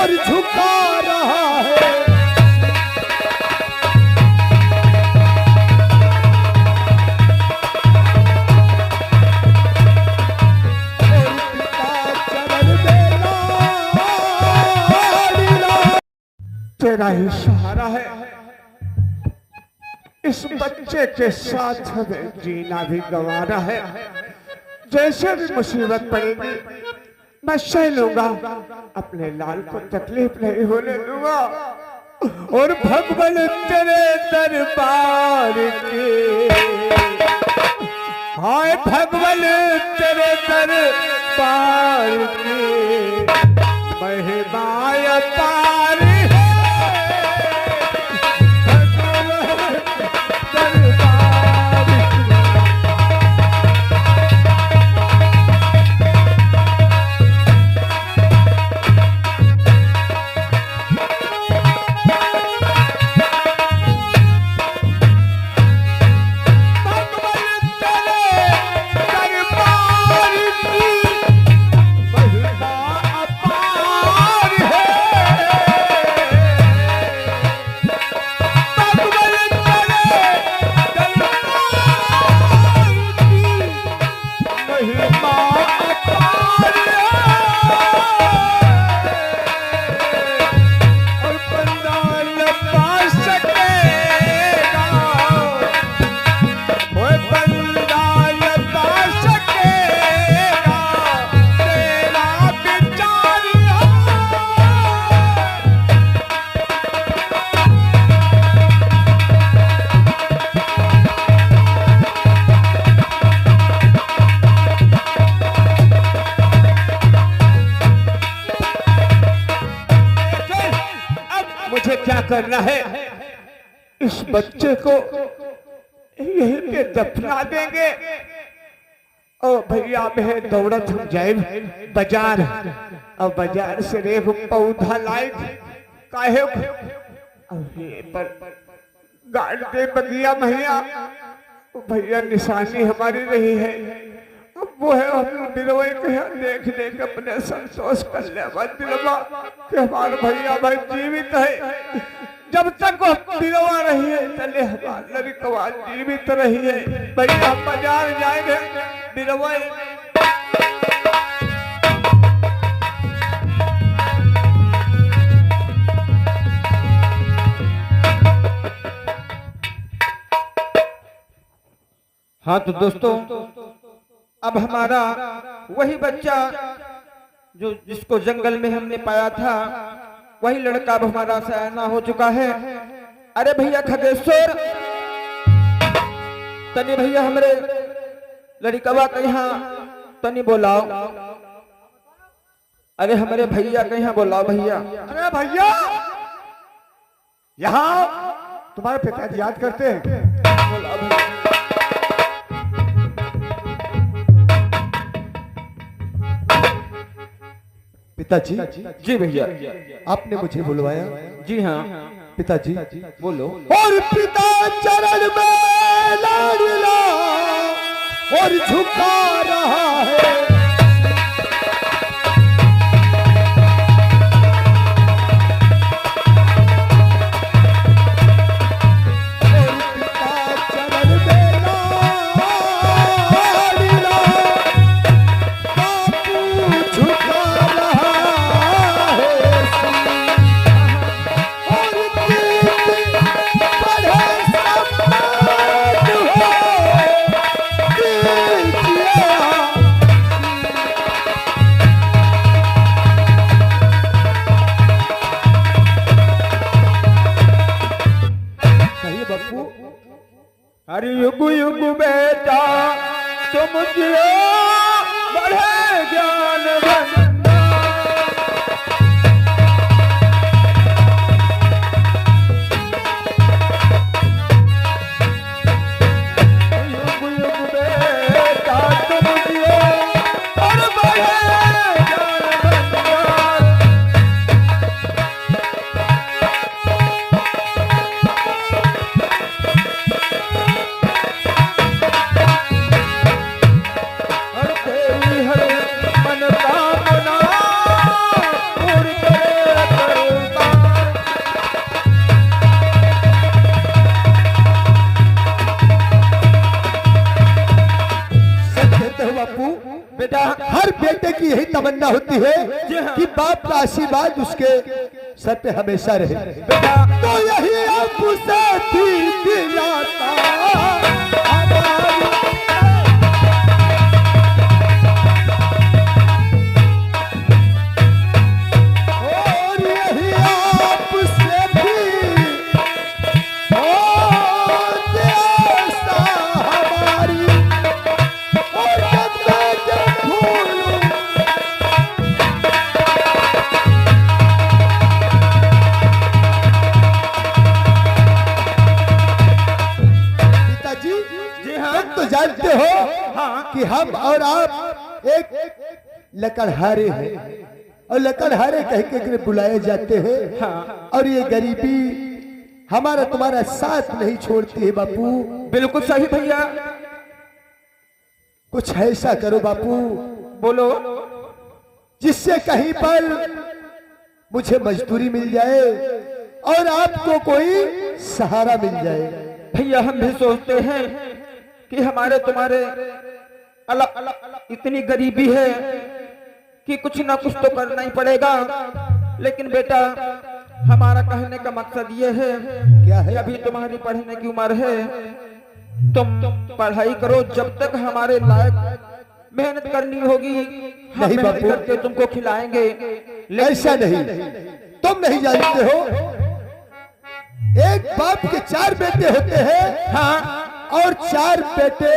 और झुका रहा है। तेरा ही सहारा है, इस बच्चे के साथ हमें जीना भी गंवारा है। जैसे भी मुसीबत पड़ेगी मैं सह लूंगा, अपने लाल को तकलीफ नहीं होने दूंगा। और भगवान तेरे दरबार के, हाय भगवान तेरे दरबार के महिमा पार क्या करना है, इस बच्चे को यहीं पे दफना देंगे। और भैया मैं दौड़त हम जाए बाजार, और बाजार से रेख पौधा लाए काहे पर गाड़ दे बगिया भैया। भैया निशानी हमारी रही है, अब वो है हम बिरवे के देख देख अपने संतोष कर ले दिलवा कि हमारे भैया भाई जीवित है। जब तक वो बिरवा रही है चले हमारा लड़कवा जीवित रही है। भैया हम बाजार जाएंगे बिरवा। हाँ तो दोस्तों अब हमारा वही बच्चा जो जिसको जंगल में हमने पाया था, वही लड़का अब हमारा सयाना हो चुका है। अरे भैया खगेश्वर, तनी भैया हमरे लड़कवा कहाँ तनी बोलाओ। अरे हमारे भैया कहाँ बोलाओ भैया। अरे भैया यहाँ तुम्हारे पिताजी याद करते हैं, बोलाओ भैया। पिताजी। जी भैया। आपने मुझे बुलवाया? जी हाँ पिताजी बोलो। और पिता चरण में लाडला और झुका रहा है। हरि युग युग बेटा तुम जियो बढ़े ज्ञान युग युग बेटा तुम जियो और बढ़े मन का की यही तमन्ना होती है जी हाँ। कि बाप का आशीर्वाद उसके सर पे हमेशा रहे। बेटा तो यही आपसे दिलाता और यही आपसे भी देशा हमारी और जब मैं जब भूलूं पिताजी जी हाँ। तुम तो जानते हो हाँ। कि हम और आप एक लकड़हारे हैं और लकड़हारे कह के बुलाए जाते हैं। हाँ। और ये गरीबी हमारा तुम्हारा साथ नहीं छोड़ती है बापू। बिल्कुल सही भैया। कुछ ऐसा करो बापू बोलो। जिससे कहीं पर मुझे मजदूरी मिल जाए और आपको कोई सहारा मिल जाए। भैया हम भी सोचते हैं कि हमारे तुम्हारे अलग इतनी गरीबी है कि कुछ ना कुछ तो करना ही पड़ेगा। लेकिन बेटा हमारा कहने का मकसद ये है क्या है? कि अभी तुम्हारी पढ़ने की उम्र है, तुम पढ़ाई करो, जब तक हमारे लायक मेहनत करनी होगी हम नहीं मेहनत बापू। करके तुमको खिलाएंगे। ऐसा नहीं, तुम नहीं जानते हो एक बाप के 4 बेटे होते हैं। हाँ। और 4 बेटे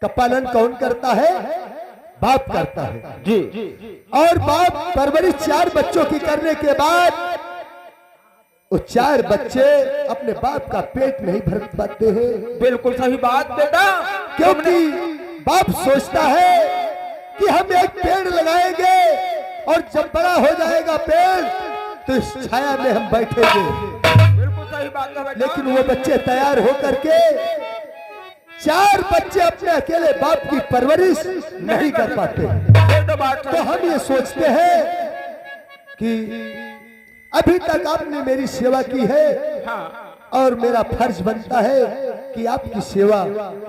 का पालन कौन करता है? बाप करता है। जी। और बाप परवरिश 4 बच्चों की करने के बाद वो 4 बच्चे अपने बाप का पेट नहीं भर पाते हैं। बिल्कुल सही बात बेटा। क्योंकि बाप सोचता है कि हम एक पेड़ लगाएंगे और जब बड़ा हो जाएगा पेड़ तो इस छाया में हम बैठेंगे। बिल्कुल सही बात है बेटा। लेकिन वो बच्चे तैयार होकर के 4 बच्चे अपने अकेले बाप की परवरिश नहीं कर पाते। ये तो बात तो हम ये सोचते हैं कि अभी तक आपने मेरी सेवा की है हाँ। और मेरा फर्ज बनता है कि आपकी सेवा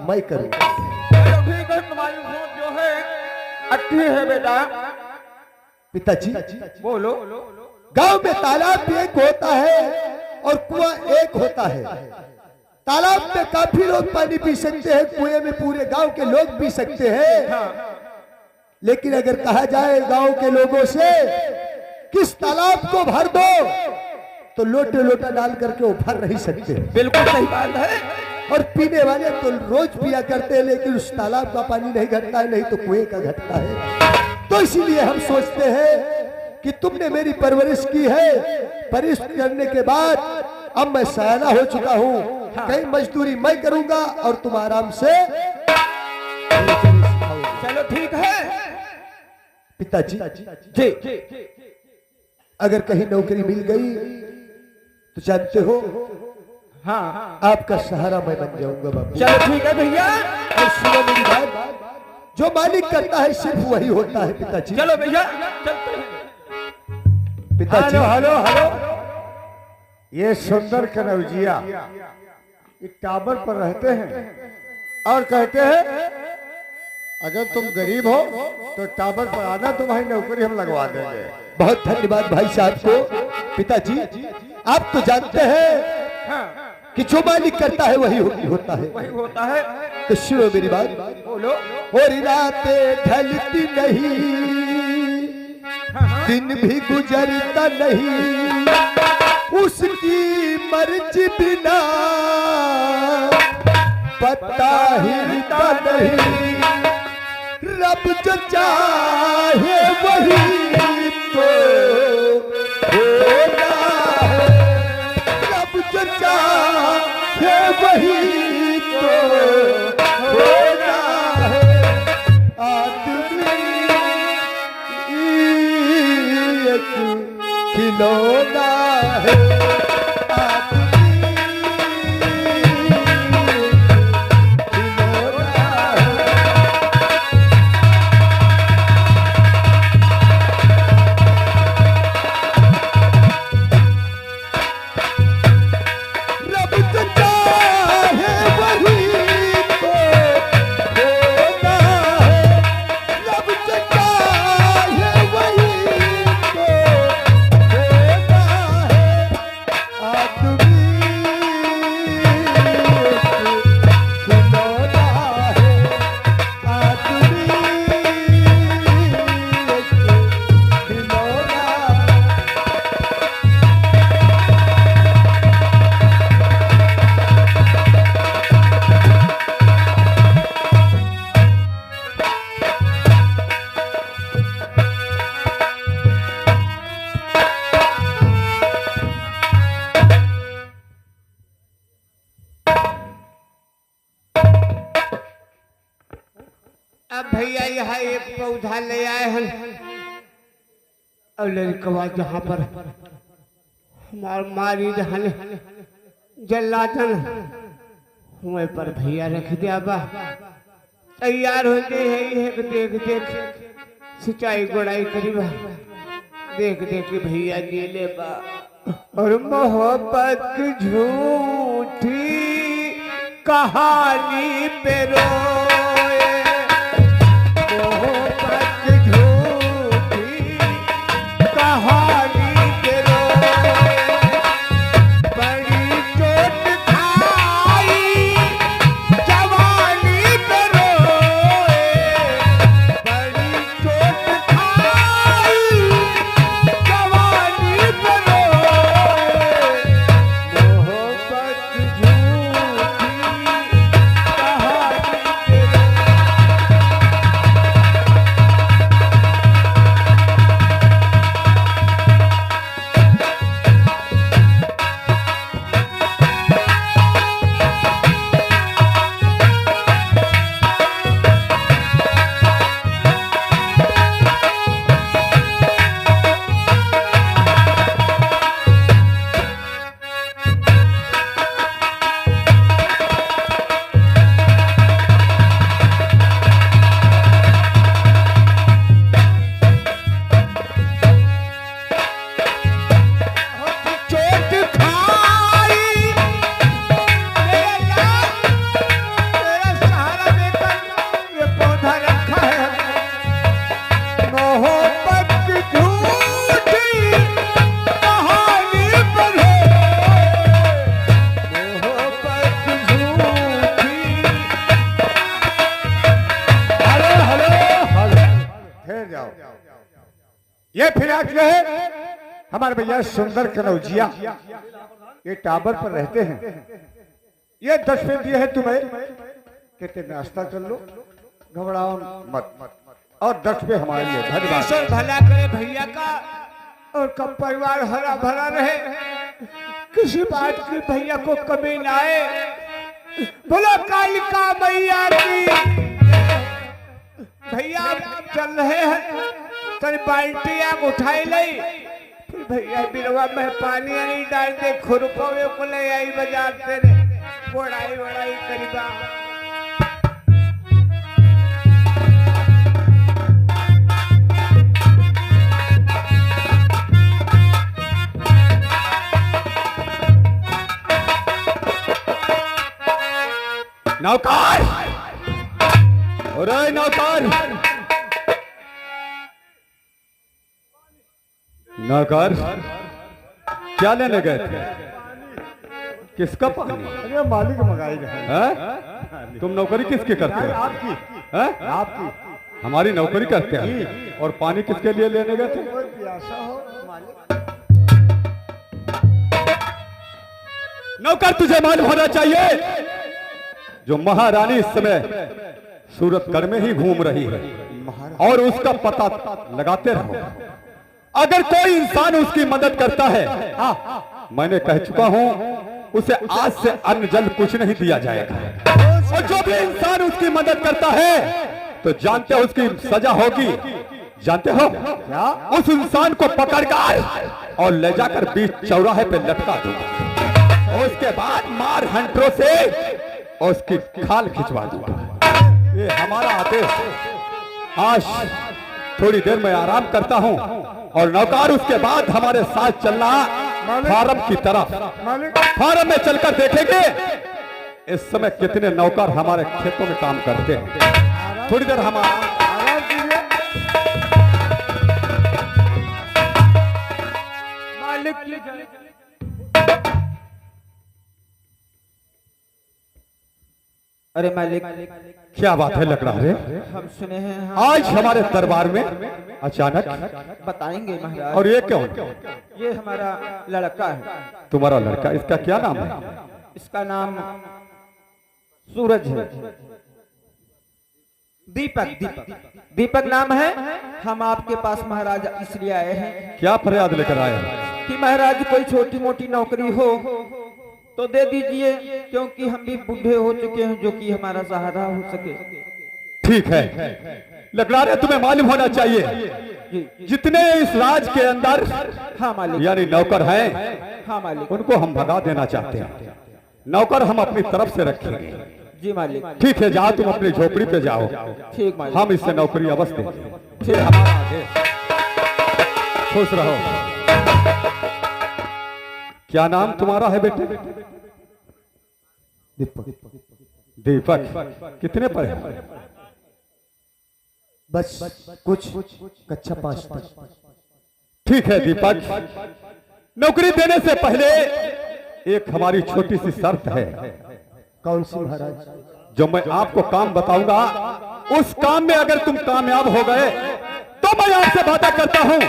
मैं करूं। चलो ठीक है, तुम्हारी सोच जो है अच्छी है बेटा। पिताजी बोलो। गांव में तालाब भी एक होता है और कुआं एक होता है। तालाब में काफी लोग पानी पी सकते हैं, कुएं में पूरे गांव के लोग पी सकते हैं। लेकिन अगर कहा जाए गांव के लोगों से किस तालाब को भर दो तो लोटे लोटा डाल करके वो भर नहीं सकते। बिल्कुल सही बात है। और पीने वाले तो रोज पिया करते हैं, लेकिन उस तालाब का पानी नहीं घटता है, नहीं तो कुएं का घटता है। तो इसीलिए हम सोचते हैं कि तुमने मेरी परवरिश की है, परवरिश करने के बाद अब मैं सयाना हो चुका हूँ, कहीं मजदूरी मैं करूंगा और तुम आराम से। चलो ठीक है पिताजी जी। अगर कहीं नौकरी मिल गई तो जानते हो हाँ। आपका सहारा मैं बन जाऊंगा बाबू। चलो ठीक है भैया। और सुनो मेरी बात, जो मालिक करता है सिर्फ वही होता है पिताजी। चलो भैया चलते हैं। पिताजी हेलो हेलो, ये सुंदर कनौजिया एक टावर पर रहते हैं और कहते हैं अगर तुम गरीब हो तो टावर पर आना, तुम्हारी नौकरी हम लगवा देंगे। बहुत धन्यवाद भाई साहब को। पिताजी आप तो जानते हैं कि जो मालिक करता है वही होता है। वही होता है। तो सुनो मेरी बात, बोलो। और रातें ढलती नहीं, दिन भी गुजरता नहीं, उसकी मर्जी बिना पता हिलता नहीं। रब जो चाहे वही तो होना है, रब जो चाहे वही तो होना है। आदमी एक खिलौना है, आदमी खिलौना है। रब जो चाहे वही तो होना है, रब जो चाहे अब भैया यहाँ एक पौधा ले आए हैं और लड़कवा जहाँ पर हमार मारी रहन जल्लादन वहीं पर भैया रख दिया बा। तैयार होते है देख देख सिंचाई गोड़ाई करीबा देख देख के भैया जी ले बा। और मोहब्बत झूठी कहानी पे रोए मोहब्बत झूठी कहानी पे रोए बड़ी चोट खाई जवानी पे रोए बड़ी चोट खाई जवानी पे रोए मोहब्बत झूठी कहानी पे रोए। चोट खाई तेरा सहारा देकर ये पौधा रखा है मोहब्बत झूठी कहानी पर है मोहब्बत झूठी। हेलो हेलो हेलो ठहर जाओ। ये फिराक जो है हमारे भैया सुंदर कनौजिया ये टावर पर रहते हैं। ये 10 रुपए दिए हैं तुम्हें कहते नाश्ता कर लो घबराओ मत और 10 रुपए हमारे लिए धन्यवाद। ईश्वर भला करे भैया का और कब परिवार हरा भरा रहे किसी बात की भैया को कमी ना आए। बोलो कालिका मैया की। भैया चल रहे हैं तन बाल्टी आग उठाई ली फिर भैया बिरवा में पानी नहीं डाल दे खुरपवे को ले आई बाजार तेरे बोड़ाई वड़ाई करीबा। नौकर अरे नौकर नौकर क्या लेने गए थे? किसका पानी? अरे मालिक मंगाई गए हैं? तुम नौकरी किसकी करते हो? आपकी हैं? आपकी हमारी नौकरी करते हैं और पानी किसके लिए लेने गए थे? कोई प्यासा हो मालिक। नौकर तुझे मालूम होना चाहिए जो महारानी इस समय सूरतगढ़ में ही घूम रही है और उसका पता लगाते रहो। अगर कोई इंसान उसकी मदद करता है मैंने कह चुका हूं उसे आज से अन्न जल कुछ नहीं दिया जाएगा और जो भी इंसान उसकी मदद करता है तो जानते हो उसकी सजा होगी। जानते हो क्या? उस इंसान को पकड़कर और ले जाकर बीच चौराहे पे लटका दूंगा और उसके बाद मार हंटरों से उसकी खाल खिंचवा दूंगा। ये हमारा आदेश है। आज थोड़ी देर में आराम करता हूं और नौकर उसके बाद हमारे साथ चलना फार्म की तरफ। फार्म में चलकर देखेंगे इस समय कितने नौकर हमारे खेतों में काम करते हैं। थोड़ी देर हम आराम कीजिए। अरे मालिक क्या बात है लग रहा है? हम सुने हैं आज हमारे दरबार में अचानक बताएंगे महाराज। और ये कौन? ये हमारा लड़का है। तुम्हारा लड़का, इसका क्या नाम है? इसका नाम सूरज है। दीपक दीपक दीपक नाम है। हम आपके पास महाराज इसलिए आए हैं क्या फरियाद लेकर आए हैं? कि महाराज कोई छोटी मोटी नौकरी हो तो दे दीजिए, क्योंकि हम भी बूढ़े हो चुके हैं, जो कि हमारा सहारा हो सके। ठीक है, लकड़ारे तुम्हें मालूम होना चाहिए जितने इस राज के अंदर हाँ मालिक। यानी नौकर हैं, हाँ मालिक। उनको हम भगा देना चाहते हैं। नौकर हम अपनी तरफ से रखेंगे। जी मालिक। ठीक है, जाओ तुम अपनी झोपड़ी पे जाओ, ठीक मालिक। हम इससे नौकरी अवश्य देंगे। फिर हमारा आगे। खुश रहो। क्या नाम तुम्हारा है बेटे? दीपक। कितने पर है? बस कुछ कक्षा 5 तक। ठीक है दीपक, नौकरी देने से पहले एक हमारी छोटी सी शर्त है। कौन सी महाराज? जो मैं आपको काम बताऊंगा, उस काम में अगर तुम कामयाब हो गए तो मैं आपसे वादा करता हूं,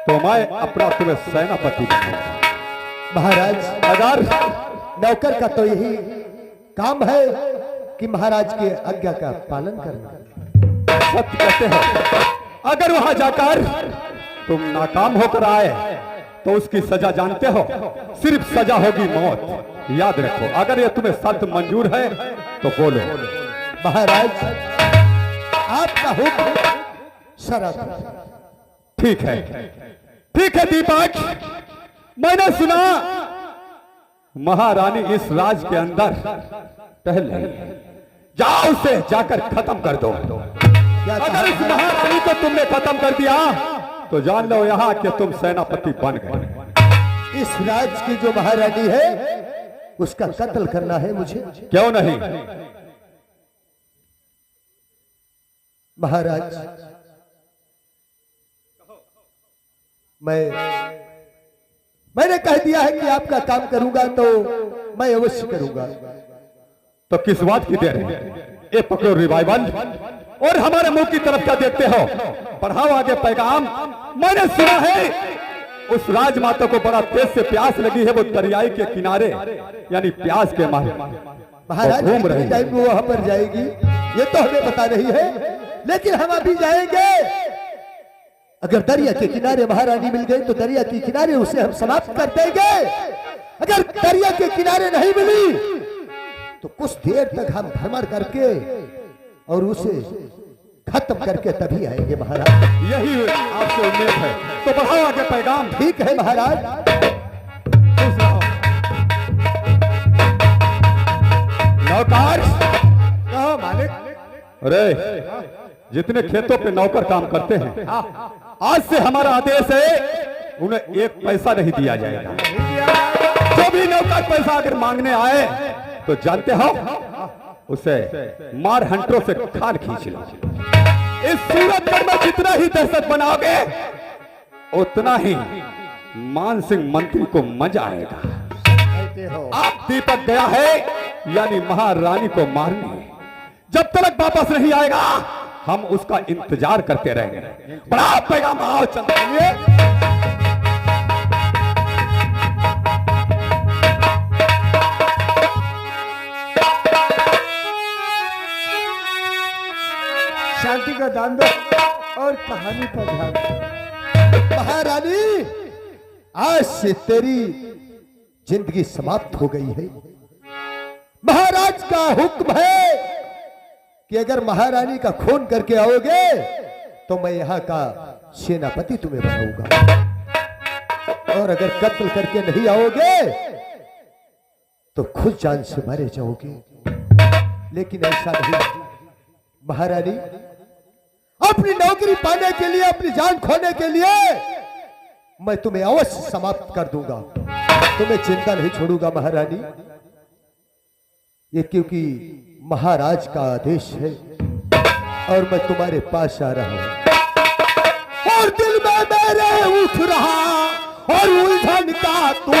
तो मैं अपना तुम्हें सेनापति बनाऊंगा। महाराज, अगर नौकर का तो यही काम है कि महाराज के आज्ञा का पालन करना। सत्य कहते हैं, अगर वहां जाकर तुम नाकाम होकर आए तो उसकी सजा जानते हो? सिर्फ सजा होगी मौत। याद रखो, अगर ये तुम्हें शर्त मंजूर है तो बोलो। महाराज, आपका हुक्म शरत। ठीक है, ठीक है दीपक, मैंने सुना महारानी इस राज के अंदर टहल रही है, जाओ उसे जाकर खत्म कर दो। अगर इस महारानी को तुमने खत्म कर दिया तो जान लो यहाँ कि तुम सेनापति बन गए। इस राज की जो महारानी है उसका कत्ल करना है मुझे। क्यों नहीं? महाराज, मैंने कह दिया है कि आपका काम करूंगा तो मैं अवश्य करूंगा। तो किस बात की देर है? ये पकड़ो रिवाइवल और हमारे मुंह की तरफ क्या देखते हो? बढ़ाओ आगे पैगाम। मैंने सुना है उस राजमाता को बड़ा तेज से प्यास लगी है, वो दरियाई के किनारे यानी प्यास के मारे महाराज घूम रही है। टाइम वो वहां पर जाएगी ये तो हमें बता रही है, लेकिन हम अभी जाएंगे। अगर दरिया के किनारे महारानी मिल गई तो दरिया के किनारे उसे हम समाप्त कर देंगे। अगर दरिया के किनारे नहीं मिली तो कुछ देर तक हम भ्रमण करके और उसे खत्म करके तभी आएंगे महाराज। यही आपसे उम्मीद है, तो बढ़ाओ आगे पैगाम। ठीक है महाराज। नौकर, कहो मालिक। अरे जितने खेतों पे नौकर काम करते हैं, आज से हमारा आदेश है उन्हें एक पैसा नहीं दिया जाएगा। जो भी नौकर पैसा अगर मांगने आए तो जानते हो उसे मार हंटरों से खाल खींच लो। इस सूरतगढ़ में जितना ही दहशत बनाओगे उतना ही मान सिंह मंत्री को मजा आएगा। आप दीपक गया है यानी महारानी को मारने, जब तक वापस नहीं आएगा हम उसका इंतजार करते रहेंगे। बड़ा पैगाम आओ चंद्र। शांति का दान दो और कहानी पर ध्यान दो। महारानी, आज से तेरी जिंदगी समाप्त हो गई है। महाराज का हुक्म है कि अगर महारानी का खून करके आओगे तो मैं यहाँ का सेनापति तुम्हें बनाऊंगा, और अगर कत्ल करके नहीं आओगे तो खुद जान से मारे जाओगे। लेकिन ऐसा नहीं महारानी, अपनी नौकरी पाने के लिए, अपनी जान खोने के लिए मैं तुम्हें अवश्य समाप्त कर दूंगा, तुम्हें चिंता नहीं छोड़ूंगा महारानी। ये क्योंकि महाराज का आदेश है और मैं तुम्हारे पास आ रहा हूं, और दिल में मेरे उठ रहा और उलझन का तू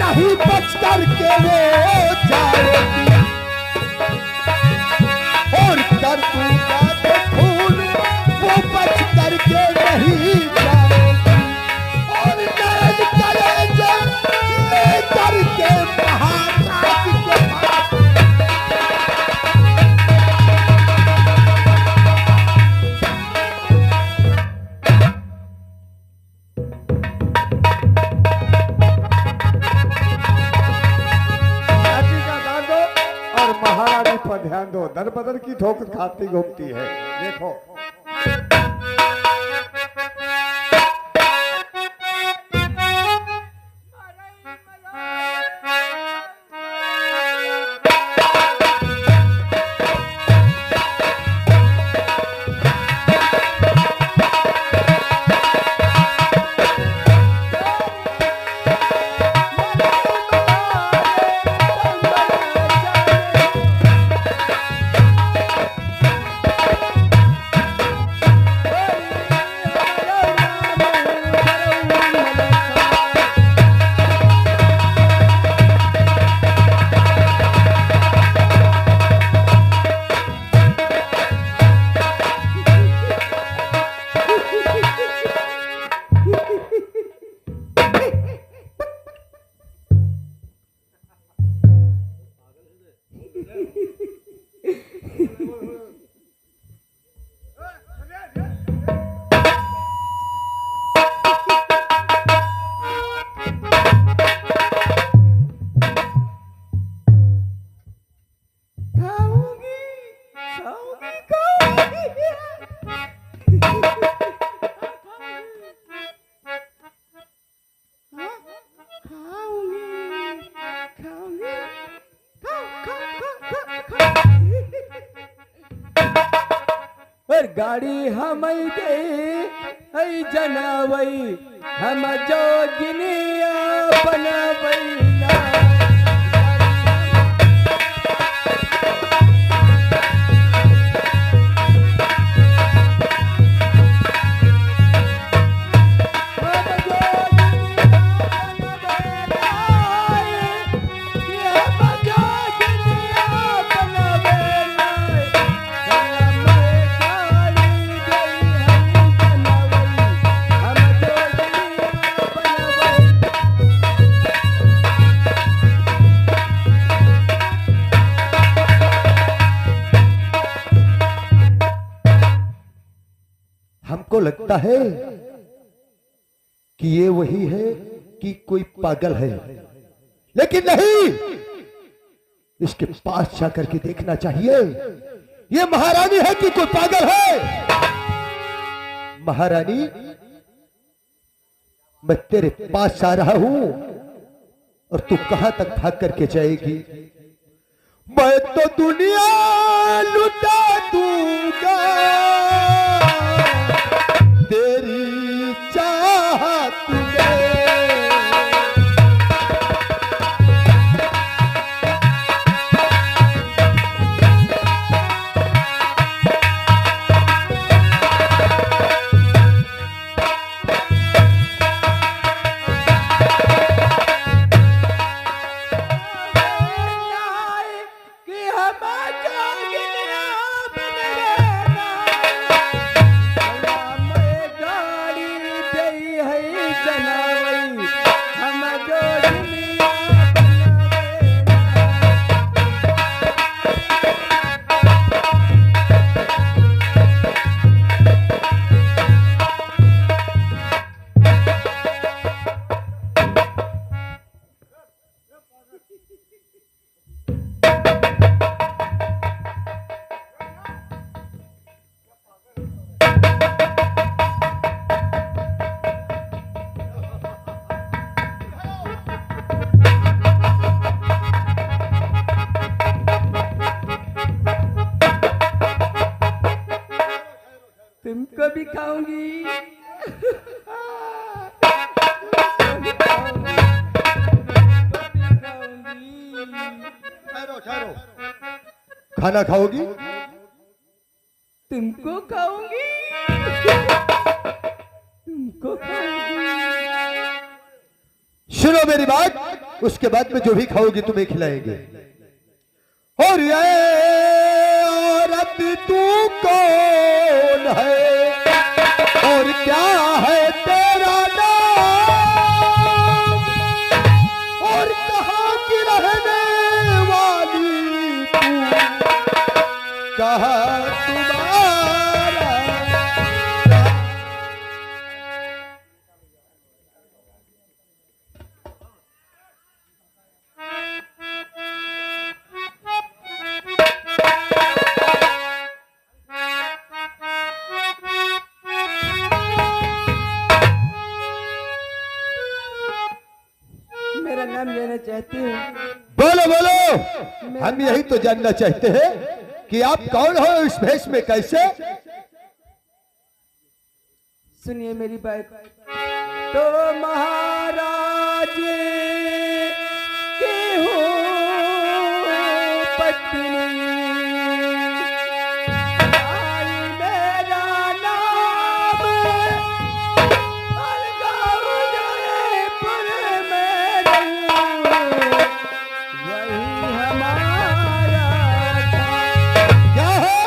नहीं बच करके वो और कर दूंगा तो खून वो बच करके नहीं जाएगी और नैन कलेजे ले करके महाराज के पास चाची का दान दो और महारानी पर ध्यान दो। दर बदर की ठोकर खाती घूमती है, देखो। गाड़ी हम दे हई जनवई हम जोगिनिया बनवैला हमको लगता है कि ये वही है कि कोई पागल है, लेकिन नहीं, इसके पास जाकर के देखना चाहिए ये महारानी है कि कोई पागल है। महारानी, मैं तेरे पास आ रहा हूं और तू कहां तक भाग करके जाएगी? मैं तो दुनिया लुटा दूंगा तेरी चाहत में। तुमको भी खाऊंगी। खाना खाओगी? तुमको खाऊंगी। तुमको खाऊंगी। सुनो मेरी बात, उसके बाद में जो भी खाओगी तुम्हें खिलाएंगे। और ये औरत तू कौन है और क्या है तेरा नाम और कहाँ की रहने वाली तू कहाँ तुम्हारा मेरा नाम लेना चाहती हूँ। बोलो बोलो, हम यही तो जानना चाहते हैं कि आप कौन हो, इस भेष में कैसे? सुनिए मेरी बात। तो महाराज की हूँ पत्नी, आई मेरा नाम अलगाव जयपुर में रहूं, वही हमारा था। क्या है?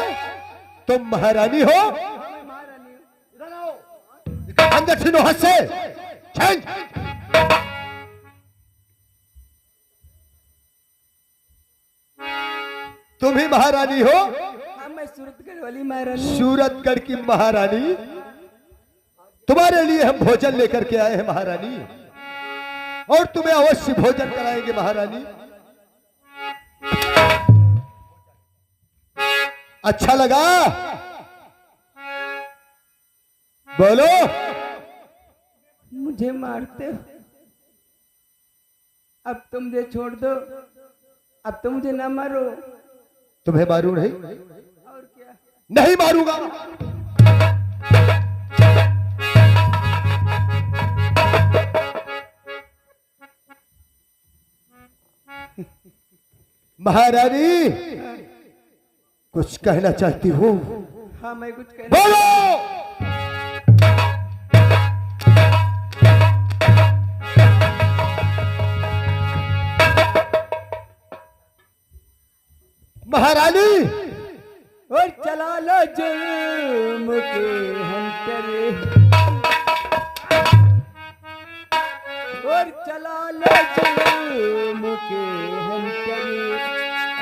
तुम महारानी हो? अंदर से हाथ से छेंज। तुम ही महारानी हो? हाँ, मैं सूरतगढ़ वाली महारानी। सूरतगढ़ की महारानी? तुम्हारे लिए हम भोजन लेकर के आए हैं महारानी, और तुम्हें अवश्य भोजन कराएंगे महारानी। अच्छा लगा? बोलो। मुझे मारते हो, अब तुम मुझे छोड़ दो, अब तो मुझे ना मारो। तुम्हें मारू नहीं? और क्या? नहीं मारूंगा। महारानी, कुछ कहना चाहती हूँ? हाँ, मैं कुछ कहना। बोलो। महारानी, और चला लो जुल्म के हंटरे, और चला लो जुल्म के हंटरे,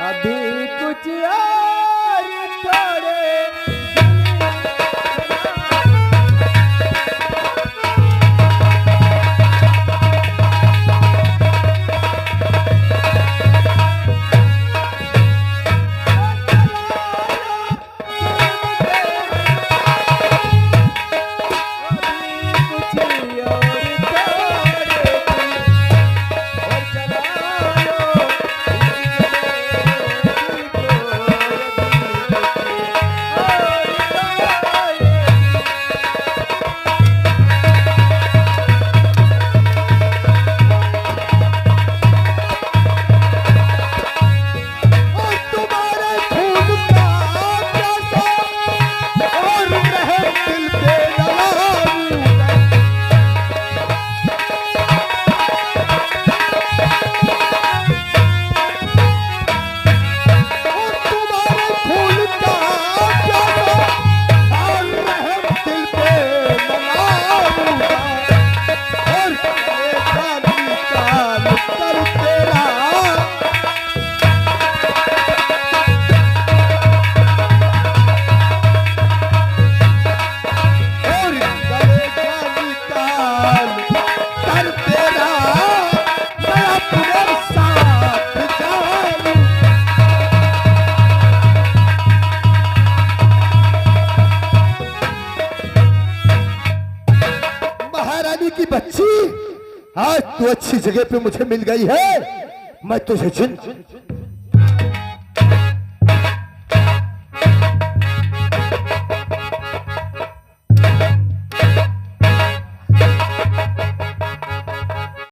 अभी कुछ और थोड़े आज तू अच्छी जगह पे मुझे मिल गई है, मैं तुझे